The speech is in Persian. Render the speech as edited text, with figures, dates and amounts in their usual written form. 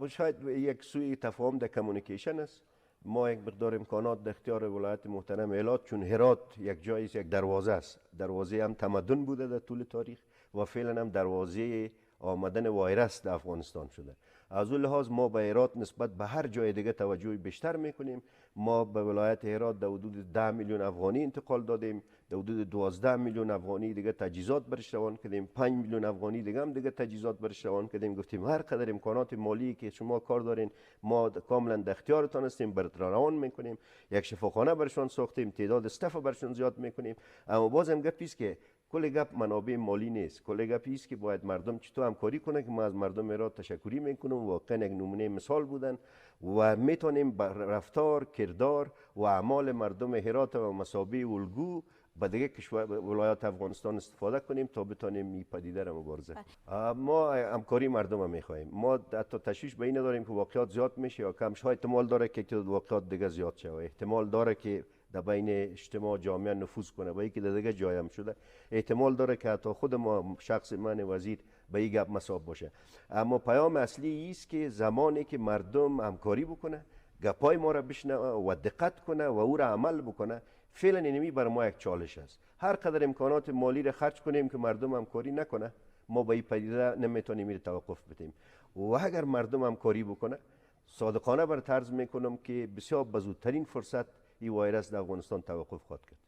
شاید یک سوی تفاهم در کمیونیکیشن است. ما یک مقدار امکانات در اختیار ولایت محترم ایلات، چون هرات یک جایی است، یک دروازه است، دروازه هم تمدن بوده در طول تاریخ و فعلا هم دروازه آمدن وایرس در افغانستان شده. از اون لحاظ ما به هرات نسبت به هر جای دیگه توجه بیشتر میکنیم. ما به ولایت هرات در حدود 10 میلیون افغانی انتقال دادیم، در حدود 12 میلیون افغانی دیگه تجهیزات برش روان کردیم، 5 میلیون افغانی دیگه هم دیگه تجهیزات برش روان کردیم. گفتیم هر قدر امکانات مالی که شما کار دارین ما کاملا در اختیارتان هستیم، برات روان میکنیم. یک شفاخانه برشان ساختیم، تعداد استاف برشان زیاد میکنیم. اما بازم گپی است که کل گپ منابع مالی نیست، کل گپی است که باید مردم چطور همکاری کنه. که ما از مردم ایران تشکری میکنم، واقعا یک نمونه مثال بودن و میتونیم با رفتار، کردار و اعمال مردم هرات و مسابقه الگو به دیگه کشور ولایات افغانستان استفاده کنیم تا بتونیم این پدیده را مبارزه. ما همکاری مردم هم میخواهیم. ما حتی تشویش به این نداریم که واقعات زیاد میشه یا کم شه. احتمال داره که واقعات دیگه زیاد شه، احتمال داره که در بین اجتماع جامعه نفوذ کنه و یکی دیگه جایم شده. احتمال داره که حتی خود ما شخص من وزیر به این گپ مصاب باشه. اما پیام اصلی است که زمانی که مردم همکاری بکنه، گپای ما را بشنوه و دقت کنه و او را عمل بکنه، فعلا اینمی بر ما یک چالش است. هر قدر امکانات مالی را خرج کنیم که مردم همکاری نکنه، ما به این پدیده نمیتونیم این توقف بدیم. و اگر مردم همکاری بکنه، صادقانه بر طرز میکنم که بسیار بزودترین فرصت این وایرس در افغانستان توقف خواهد کرد.